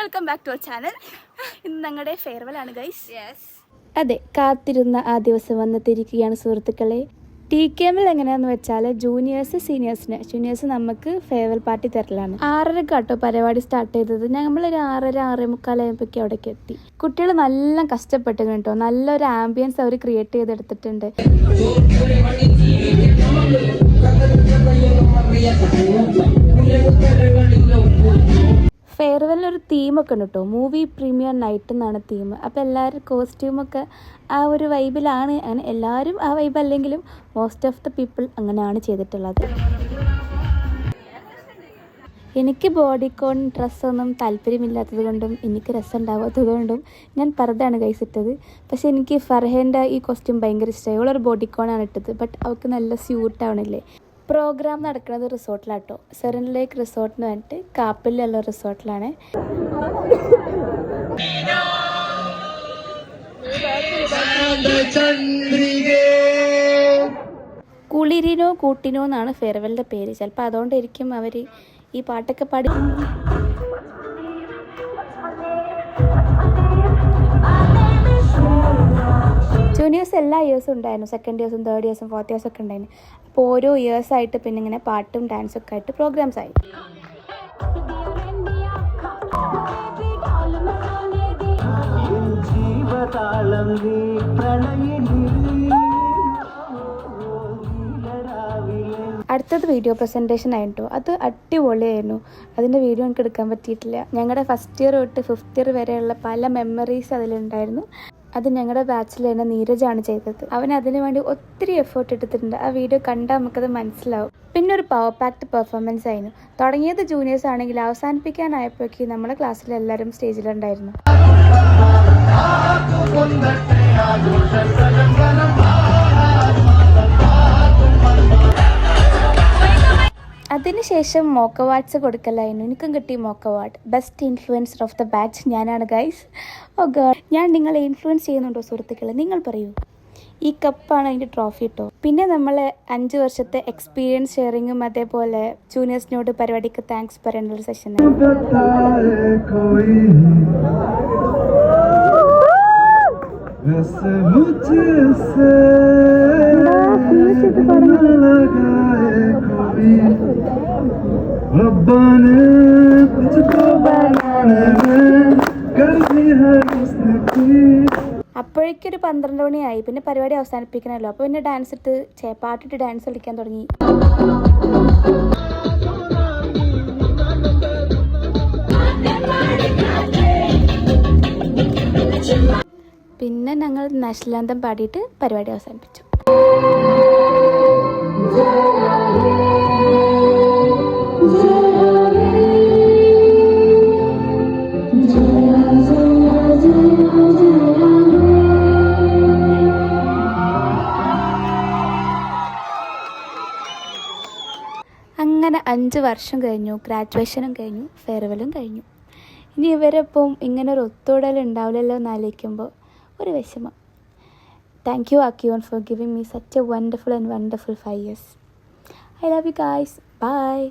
Welcome back to our channel. ഇന്ന് ഞങ്ങളുടെ farewell ആണ് ഗൈസ്. അതെ, കാത്തിരുന്ന ആ ദിവസം വന്നെത്തിയിരിക്കുകയാണ് സുഹൃത്തുക്കളെ. TKMൽ എങ്ങനെയാണെന്ന് വെച്ചാൽ ജൂനിയേഴ്സ് നമുക്ക് ഫെയർവെൽ പാർട്ടി തരലാണ്. 6:30 കേട്ടോ പരിപാടി സ്റ്റാർട്ട് ചെയ്തത്. നമ്മളൊരു 6:30 6:45 ആയപ്പോഴേക്കും അവിടേക്ക് എത്തി. കുട്ടികൾ നല്ല കഷ്ടപ്പെട്ടു കേട്ടോ. നല്ലൊരു ആംബിയൻസ് അവർ ക്രിയേറ്റ് ചെയ്തെടുത്തിട്ടുണ്ട്. ഫെയർവെല്ലൊരു തീമൊക്കെ ഉണ്ട് കേട്ടോ. മൂവി പ്രീമിയർ നൈറ്റ് എന്നാണ് തീം. അപ്പോൾ എല്ലാവരും കോസ്റ്റ്യൂമൊക്കെ ആ ഒരു വൈബിലാണ്. അങ്ങനെ എല്ലാവരും ആ വൈബ് അല്ലെങ്കിലും മോസ്റ്റ് ഓഫ് ദ പീപ്പിൾ അങ്ങനെയാണ് ചെയ്തിട്ടുള്ളത്. എനിക്ക് ബോഡിക്കോൺ ഡ്രസ്സൊന്നും താല്പര്യമില്ലാത്തത് കൊണ്ടും എനിക്ക് രസം ഉണ്ടാവാത്തത് കൊണ്ടും ഞാൻ പർദ്ദയാണ് ഇട്ടത്. പക്ഷേ എനിക്ക് ഫർഹേൻ്റെ ഈ കോസ്റ്റ്യൂം ഭയങ്കര ഇഷ്ടമായി. അവളൊരു ബോഡിക്കോണാണ് ഇട്ടത്. ബട്ട് അവൾക്ക് നല്ല സ്യൂട്ടാവണില്ലേ. പ്രോഗ്രാം നടക്കുന്നത് റിസോർട്ടിലാട്ടോ. സെറൻ ലേക്ക് റിസോർട്ട് എന്ന് പറഞ്ഞിട്ട് കാപ്പിലുള്ള റിസോർട്ടിലാണ്. കുളിരിനോ കൂട്ടിനോ എന്നാണ് ഫെയർവെല്ലിൻ്റെ പേര്. ചിലപ്പോൾ അതുകൊണ്ടായിരിക്കും അവർ ഈ പാട്ടൊക്കെ പാടി. ജൂനിയേഴ്സ് എല്ലാ ഇയേഴ്സും ഉണ്ടായിരുന്നു. സെക്കൻഡ് ഇയേഴ്സും തേർഡ് ഇയേഴ്സും ഫോർത്ത് ഇയേഴ്സും ഒക്കെ ഉണ്ടായിരുന്നു. അപ്പോൾ ഓരോ ഇയേഴ്സായിട്ട് പിന്നെ ഇങ്ങനെ പാട്ടും ഡാൻസൊക്കെ ആയിട്ട് പ്രോഗ്രാംസ് ആയി. അടുത്തത് വീഡിയോ പ്രസൻറ്റേഷൻ ആയിട്ടോ. അത് അടിപൊളിയായിരുന്നു. അതിൻ്റെ വീഡിയോ എനിക്ക് എടുക്കാൻ പറ്റിയിട്ടില്ല. ഞങ്ങളുടെ ഫസ്റ്റ് ഇയർ തൊട്ട് 5th ഇയർ വരെയുള്ള പല മെമ്മറീസ് അതിലുണ്ടായിരുന്നു. അത് ഞങ്ങളുടെ ബാച്ചിൽ തന്നെ നീരജാണ് ചെയ്തത്. അവൻ അതിനു വേണ്ടി ഒത്തിരി എഫേർട്ട് എടുത്തിട്ടുണ്ട്. ആ വീഡിയോ കണ്ടാൽ നമുക്കത് മനസ്സിലാവും. പിന്നെ ഒരു പവർ പാക്ഡ് പെർഫോമൻസ് ആയിരുന്നു. തുടങ്ങിയത് ജൂനിയേഴ്സ് ആണെങ്കിൽ അവസാനിപ്പിക്കാനായപ്പോഴേക്കും നമ്മുടെ ക്ലാസ്സിൽ എല്ലാവരും സ്റ്റേജിലുണ്ടായിരുന്നു. അതിനുശേഷം മോക്ക് അവാർഡ്സ് കൊടുക്കലായിരുന്നു. എനിക്കും കിട്ടി mock award. Best influencer of the batch ഞാനാണ് ഗൈസ്. ഓ ഗോഡ്, ഞാൻ നിങ്ങളെ ഇൻഫ്ലുവൻസ് ചെയ്യുന്നുണ്ടോ സുഹൃത്തുക്കളെ? നിങ്ങൾ പറയൂ. ഈ കപ്പാണ് അതിൻ്റെ ട്രോഫി കേട്ടോ. പിന്നെ നമ്മൾ 5 വർഷത്തെ എക്സ്പീരിയൻസ് ഷെയറിങ്ങും അതേപോലെ ജൂനിയേഴ്സിനോട് പരിപാടിക്ക് താങ്ക്സ് പറയേണ്ട ഒരു സെഷനാണ്. അപ്പോഴേക്കൊരു 12 മണിയായി. പിന്നെ പരിപാടി അവസാനിപ്പിക്കണമല്ലോ. അപ്പോൾ പിന്നെ ഡാൻസ് ഇട്ട് പാട്ടിട്ട് ഡാൻസ് കളിക്കാൻ തുടങ്ങി. പിന്നെ ഞങ്ങൾ നാഷണൽ ആന്തം പാടിയിട്ട് പരിപാടി അവസാനിപ്പിച്ചു. അങ്ങനെ 5 വർഷം കഴിഞ്ഞു. ഗ്രാജുവേഷനും കഴിഞ്ഞു, ഫെയർവെല്ലും കഴിഞ്ഞു. ഇനി ഇവരൊപ്പം ഇങ്ങനെ ഒരു ഒത്തുകൂടൽ ഉണ്ടാവില്ലല്ലോ എന്ന് ആലോചിക്കുമ്പോൾ ഒരു വിഷമം. Thank you Akion for giving me such a wonderful and wonderful 5 years. I love you guys. Bye.